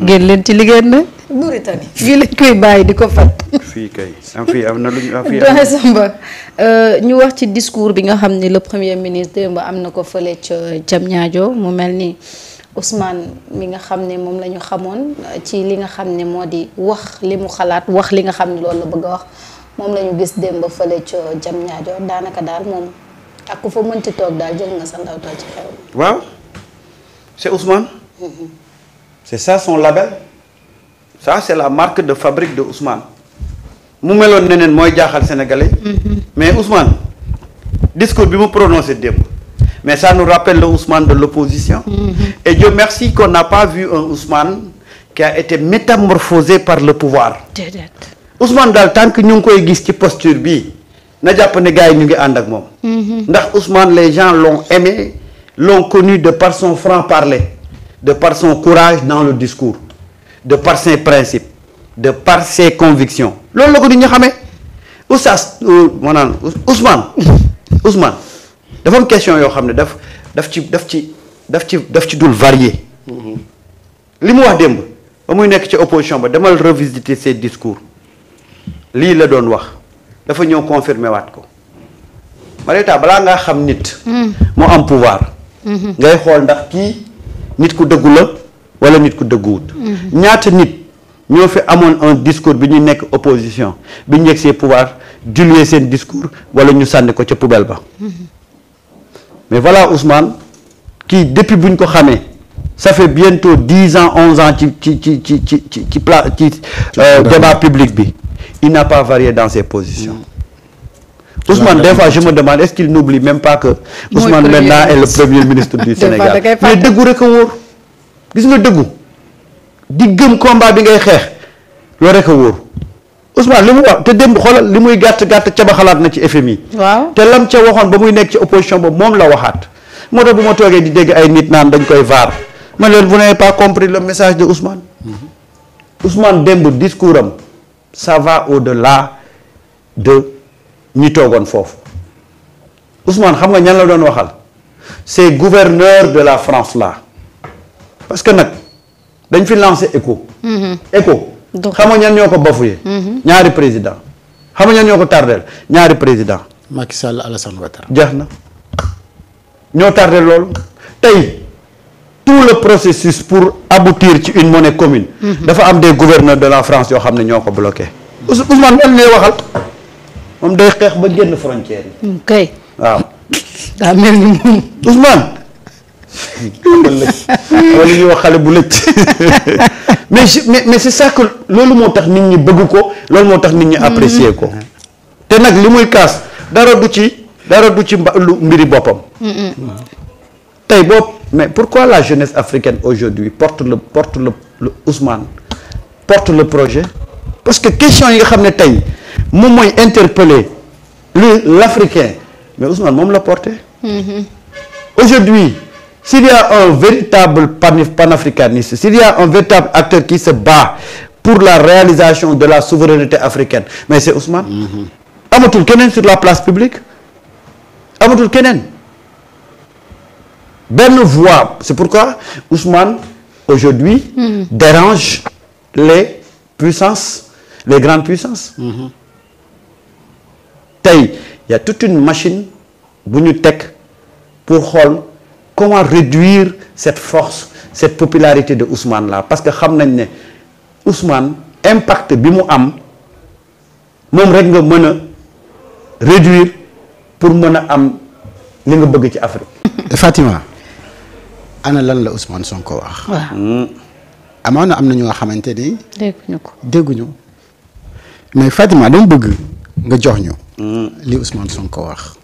génn leen ci liggéey na Mauritanie fii lañ koy bàyyi di ko fat fii kay am na lu ñu doxe Samba ñu wax ci discours bi nga xam ne le premier ministre démb am na ko fële ca Diamniadio mu mel ni Ousmane mi nga xam ne moom la ñu xamoon ci li nga xam ne moo di wax li mu xalaat wax li nga xam ne loolu la bëgg a wax moom la ñu gis démb fële ca Diamniadio daanaka daal moom ak ku fa mënti toog daal jël nga sa ndawtal ci xew. waaw c'est Ousmane. c'est ça son label. ça c'est la marque de fabrique de Ousmane. mu meloon neneen mooy jaaxal sénégalais. mais Ousmane discours bi mu prononcé démb. mais ça nous rappelle le Ousmane de l'opposition. Et Dieu merci qu'on n'a pas vu un Ousmane qui a été métamorphosé par le pouvoir. Ousmane daal tant que ñu ngi koy gis ci posture bi na jàpp ne gars yi ñu ngi ànd ak moom. ndax Ousmane les gens l'ont aimé l'ont connu de par son franc-parler de par son courage dans le discours de par ses principes de par ses convictions loolu la ko nit ñi xamee oustaz maanaam Ousmane dafa am question yoo xam ne daf ci dul varier li mu wax démb ba muy nekk ci opposition ba demal revisiter ses discours lii la doon wax dafa ñëw confirmer waat ko Marieta balaa ngaa xam nit moo am pouvoir ngay xool ndax kii nit ku dëggu la wala nit ku dëgguwut ñaata nit ñoo fi amoon un discours bi ñu nekk opposition bi ñu yegg see pouvoir diluer seen discours wala ñu sànni ko ca poubelle ba mais voilà Ousmane kii depuis bu ñu ko xamee ça fait bientôt 10 ans 11 ans ci débat public bi il n'a pas varié dans ses positions. Ousmane des fois je me demande est-ce qu'il n'oublie même pas que Ousmane maintenant est le premier ministre du Sénégal mais dëggu rek a wóor gis nga dëggu di gëm combat bi ngay xeex loolu rek a wóor Ousmane li mu wax te démb xoolal li muy gàtt ca ba xalaat na ci FMI. waaw te lam ca waxoon ba muy nekk ci opposition ba moom la waxaat moo tax bu ma toogee di dégg ay nit naan dañ koy vaar ma leen vous n'avez pas compris le message de Ousmane. Ousmane démb discours am ça va au-delà de ñi toogoon foofu Ousmane xam nga ñan la doon waxal ces gouverneurs de la France là parce que nag dañ fi lancé ECHO. ECHO xam nga ñan ñoo ko bafoué. ñaari président xam nga ñan ñoo ko tardeel ñaari président Macky Sall Alassane Ouattara. jeex na ñoo tardé loolu tey tout le processus pour aboutir ci une monnaie commune. dafa am des gouverneurs de la France yoo xam ne ñoo ko bloqué. Ousmane lan lay waxal moom day xeex ba génn frontière yi. kay waaw. daa mel ni moom. Ousmane. wala li ñuy wax xale bu lëcc mais c'est ça que loolu moo tax nit ñi bëgg ko loolu moo tax nit ñi apprécier ko. te nag li muy kaas dara du ci lu mbiri boppam. tey boobu mais pourquoi la jeunesse africaine aujourd'hui porte le Ousmane porte le projet parce que question yi nga xam ne tey moom mooy interpeller l'Africain mais Ousmane moom la porté. Aujourd'hui s'il y a un véritable panafricaniste s'il y a un véritable acteur qui se bat pour la réalisation de la souveraineté africaine mais c'est Ousmane. amatul keneen sur la place publique amatul keneen. benn voix c'est pourquoi Ousmane aujourd'hui dérange les grandes puissances tey y a toute une machine bu ñu teg pour xool comment réduire cette force cette popularité de Ousmane là parce que xam nañ ne Ousmane impact bi mu am moom rek nga mën a réduire pour mën a am li nga bëgg ci Afrique. Fatima ana lan la Ousmane Sonko wax. waaw. amoon na am na ñoo xamante ni. dégguñu ko. mais Fatima dama bëgg nga jox ñu. li Ousmane Sonko wax.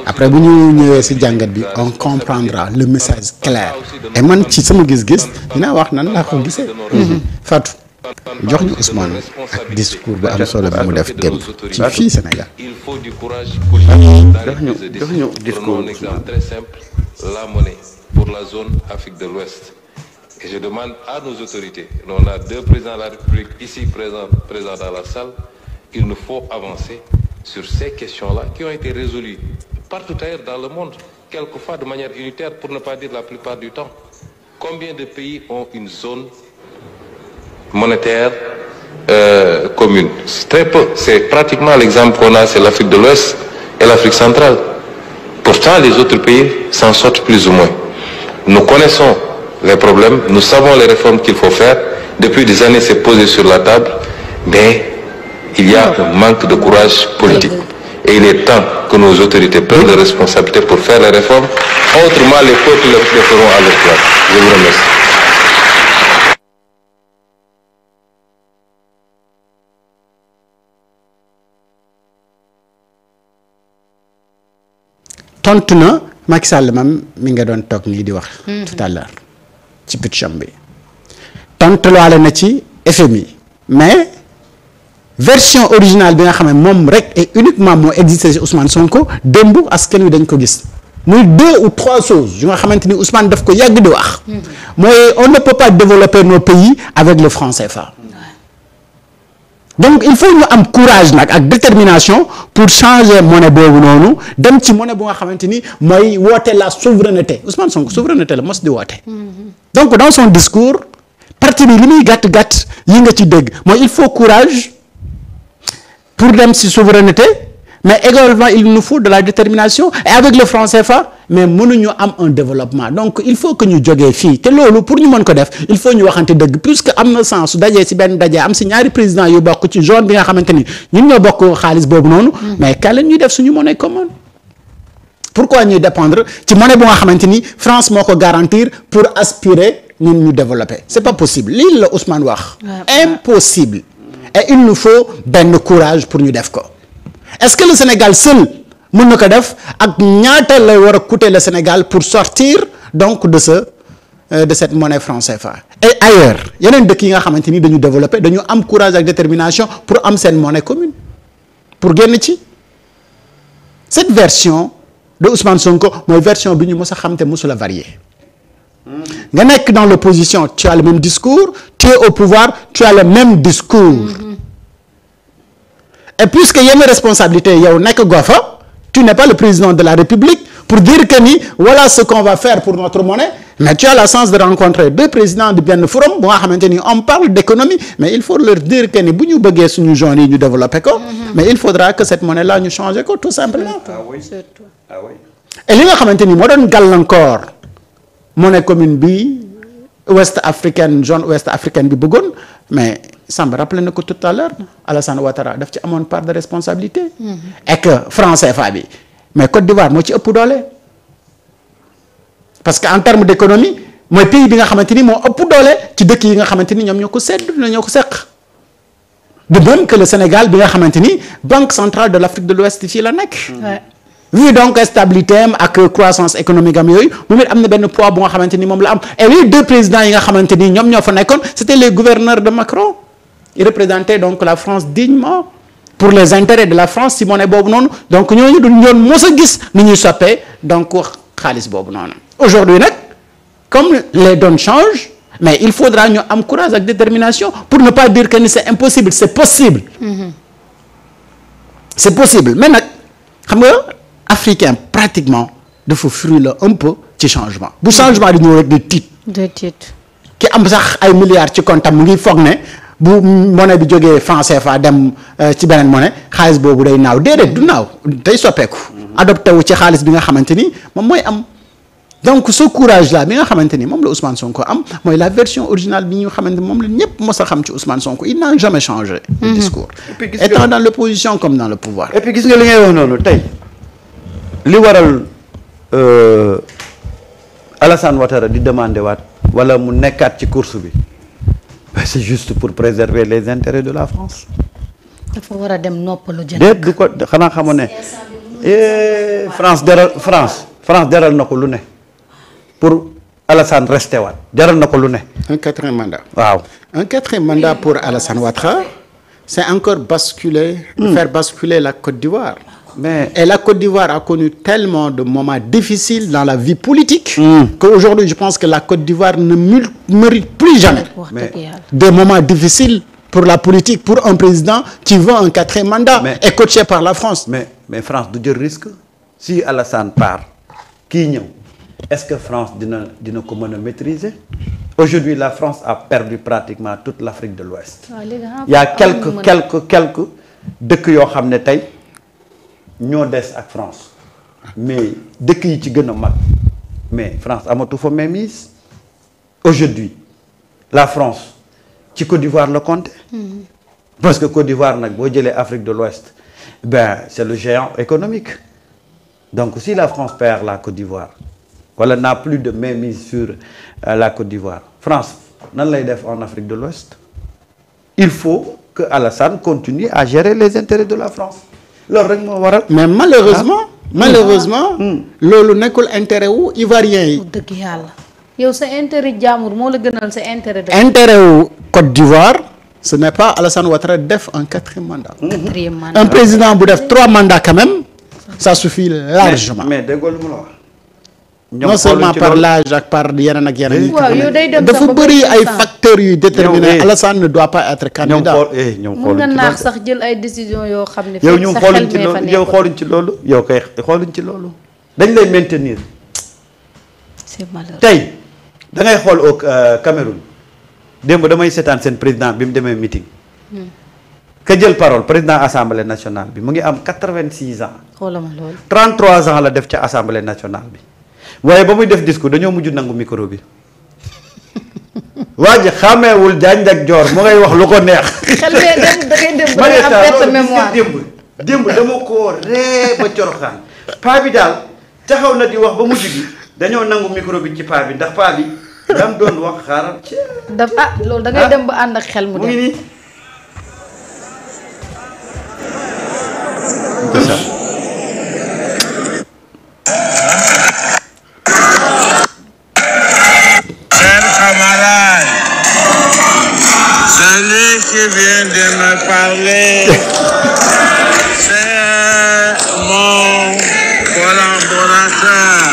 après bu ñu ñëwee ci jàngat bi on comprendra le message clair et man ci sama gis-gis dinaa wax nan laa ko gisee. Fatou jox ñu Ousmane ak discours bu am solo bi mu def démb ci fii Sénégal. Il faut du courage politique. jox ñu discours un exemple très simple, la monnaie pour la zone Afrique de l'Ouest. Et je demande à nos autorités, on a deux présidents de la République ici présents dans la salle, il nous faut avancer sur ces questions-là qui ont été résolues partout ailleurs dans le monde, quelquefois de manière unitaire pour ne pas dire la plupart du temps. Combien de pays ont une zone monétaire commune. C'est très peu. C'est pratiquement l'exemple qu'on a, c'est l'Afrique de l'Ouest et l'Afrique centrale. Pourtant, les autres pays s'en sortent plus ou moins. Nous connaissons les problèmes, nous savons les réformes qu'il faut faire. Depuis des années, c'est posé sur la table, mais il y a un manque de courage politique. Et il est temps que nos autorités prennent les responsabilités pour faire les réformes. Autrement, les peuples les feront à leur place. Je vous remercie. tontu na Macky Sall mam mi nga doon toog nii di wax. tout à l'heure ci pitcham bi. tontu laale na ci FMI mais version originale bi nga xam ne moom rek et uniquement moo existé ci Ousmane Sonko démb askan wi dañ ko gis muy 2 ou 3 choses yu nga xamante ni Ousmane daf ko yàgg di wax. mooy on ne peut pas développer nos pays avec le franc CFA. donc il faut ñu am courage nag ak détermination pour changer monnaie boobu noonu dem ci monnaie bu nga xamante ni mooy woote la souveraineté Ousmane Sonko souveraineté la mos di woote. donc dans son discours parti bi li muy gàtt yi nga ci dégg mooy il faut courage pour dem ci souveraineté mais également il nous faut de la détermination et avec le franc CFA mais mënuñu am un développement donc il faut que ñu jógee fii te loolu pour ñu mën ko def il faut ñu waxante dëgg puisque am na sens su dajee ci benn dajee am ci ñaari président yu bokk ci zone bi nga xamante ni ñun ñoo bokk xaalis boobu noonu. mais kañ la ñuy def suñu monnaie commune. pourquoi ñuy dépendre ci monnaie bu nga xamante ni France moo ko garantir pour aspirer ñun ñu développer c'est pas possible lii la Ousmane wax. impossible. et il nous faut benn courage pour ñu def ko. est-ce que le Sénégal seul mën na ko def ak ñaata lay war a coûter le Sénégal pour sortir donc de cette monnaie franc CFA et ailleurs yeneen dëkk yi nga xamante ni dañu développer dañu am courage ak détermination pour am seen monnaie commune pour génn ci cette version de Ousmane Sonko mooy version bi ñu mës a xam te mësul a varier nga nekk dans l'opposition tu as le même discours tu es au pouvoir tu as le même discours. Et puisque yenn responsabilité yow nekk goo fa tu n'es pas le président de la République pour dire que ni voilà ce qu'on va faire pour notre monnaie mais tu as la chance de rencontrer 2 présidents de benn forum bu nga xamante ni on parle d'économie mais il faut leur dire que ni bu ñu bëggee suñu zone yi ñu développer ko mais il faudra que cette monnaie là ñu changer ko tout simplement. Ah oui. Ah oui. et li nga xamante ni moo doon gàllankoor monnaie commune bi ouest africaine zone ouest africaine bi bëggoon mais Samba rappelé na ko tout à l'heure Alassane Ouattara daf ci amoon part de responsabilité. et que franc CFA bi mais Côte d'Ivoire moo ci ëpp doole. parce que en termes d'économie mooy pays bi nga xamante ni moo ëpp doole ci dëkk yi nga xamante ni ñoom ñoo ko sedd ñoo ko seq. de même que le Sénégal bi nga xamante ni banque centrale de l'Afrique de l'Ouest fii la nekk. vu donc stabilité am ak croissance économique am yooyu moom it am na benn poids bu nga xamante ni moom la am et les 2 présidents yi nga xamante ni ñoom ñoo fa nekkoon c'était les gouverneurs de Macron ils représentaient donc la France dignement pour les intérêts de la France si monnaie boobu noonu donc ñooñu duñ ñoon mos a gis ni ñuy soppee donc xaalis boobu noonu. aujourd'hui nag comme les donnes changent mais il faudra ñu am courage ak détermination pour ne pas dire que ni c'est impossible c'est possible. c'est possible mais nag xam nga. africain pratiquement dafa frileux un peu ci changement bu changement di ñëw rek di tiit ki am sax ay milliards ci compte am mu ngi foog ne bu monnaie bi jógee franc CFA dem ci beneen monnaie xaalis boobu day naaw déedéet du naaw day soppeeku adopté wu ci xaalis bi nga xamante ni moom mooy am donc ce courage là bi nga xamante ni moom la Ousmane Sonko am mooy la version originale bi ñu xamante moom la ñëpp mos a xam ci Ousmane Sonko il n'a jamais changé de discours étant dans l'opposition comme dans le pouvoir et puis gis nga li ngay wax noonu tey li waral Alassane Ouattara di demander waat wala mu nekkaat ci course bi c'est juste pour préserver les intérêts de la France. dafa war a dem noppalu jën. déet du ko xanaa xamoon ne France jaral na ko lu ne pour Alassane resté waat jaral na ko lu ne. un 4e mandat. waaw un 4e mandat pour Alassane Ouattara c'est encore faire basculer la Côte d'Ivoire. Et la Côte d'Ivoire a connu tellement de moments difficiles dans la vie politique qu'aujourd'hui je pense que la Côte d'Ivoire ne mérite plus jamais des moments difficiles pour la politique pour un président qui veut un 4e mandat et coaché par la France. mais France du jël risque si Alassane part kii ñëw est-ce que France dina ko mën a maîtriser. Aujourd'hui la France a perdu pratiquement toute l'Afrique de l'Ouest. Il y a quelques dëkk yoo xam ne tey ñoo des ak France mais dëkk yi ci gën a mag mais France amatu fa mainmise. Aujourd'hui la France ci Côte d'Ivoire la compte. Parce que Côte d'Ivoire nag boo jëlee Afrique de l'Ouest ben c'est le géant économique. Donc si la France perd la Côte d'Ivoire wala n'a plus de mainmise sur la Côte d'Ivoire France nan lay def en Afrique de l'Ouest. Il faut que Alassane continue à gérer les intérêts de la France loolu rek moo waral. mais malheureusement loolu nekkul intérêt wu ivoirien yi. dëgg yàlla yow sa intérêt jaamur moo la gënal sa intérêt. intérêt wu Côte d'Ivoire ce n'est pas Alassane Ouattara def un 4e mandat. Un président bu def 3 mandats quand même ça suffit largement. mais déggoo lu mu la wax. non seulement par l'âge ak par yeneen ak yeneen. waaw yow day dem dafa bëri ay facteurs yu déterminants. Alassane ne doit pas être candidat. mun nga naax sax jël ay décisions yoo xam ne. yow ñu xooluñ ci loolu yow xooluñ ci loolu. yow kay xooluñ ci loolu. dañ lay maintenir. c'est malheureux. tey da ngay xool au Cameroun démb damay seetaan seen président bi mu demee meeting. ka jël parole président assemblée nationale bi mu ngi am 86 ans. xoolal ma loolu. 33 ans la def ca assemblée nationale bi. waaye ba muy def discours dañoo mujj nangu micro bi waa ji xàmmeewul Diagne ak Dior mu ngay wax lu ko neex. xel bee dem da ngay dem ba ngay am perte mémoire démb dama koo ree ba coroxaan paa bi daal taxaw na di wax ba mujj gi dañoo nangu micro bi ci paa bi ndax paa bi dam doon wax xaaral ci dafa loolu da ngay dem ba ànd ak xel mu mu ngi dem. nii. Celui qui vient de me parler, c'est mon collaborateur.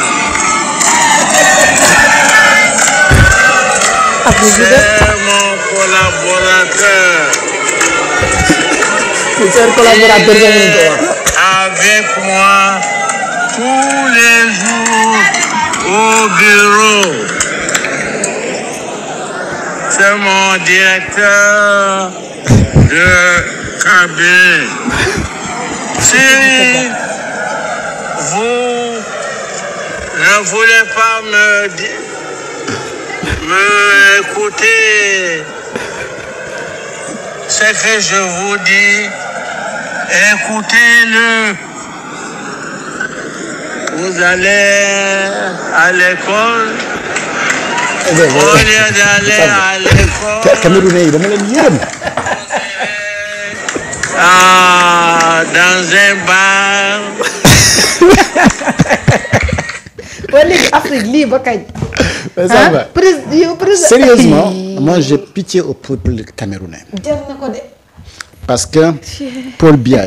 C'est mon collaborateur. Avec moi tous les jours au bureau. C'est mon directeur de cabinet. Si vous ne voulez pas me écouter, ce que je vous dis, écoutez-le. Vous allez à l'école. Au lieu d'aller à l'école. Camerounais yi dama leen yërëm. Dans un bar. waa léegi Afrique lii ba kañ. Sérieusement moi j'ai pitié au peuple camerounais. jar na ko de. parce que Paul Biya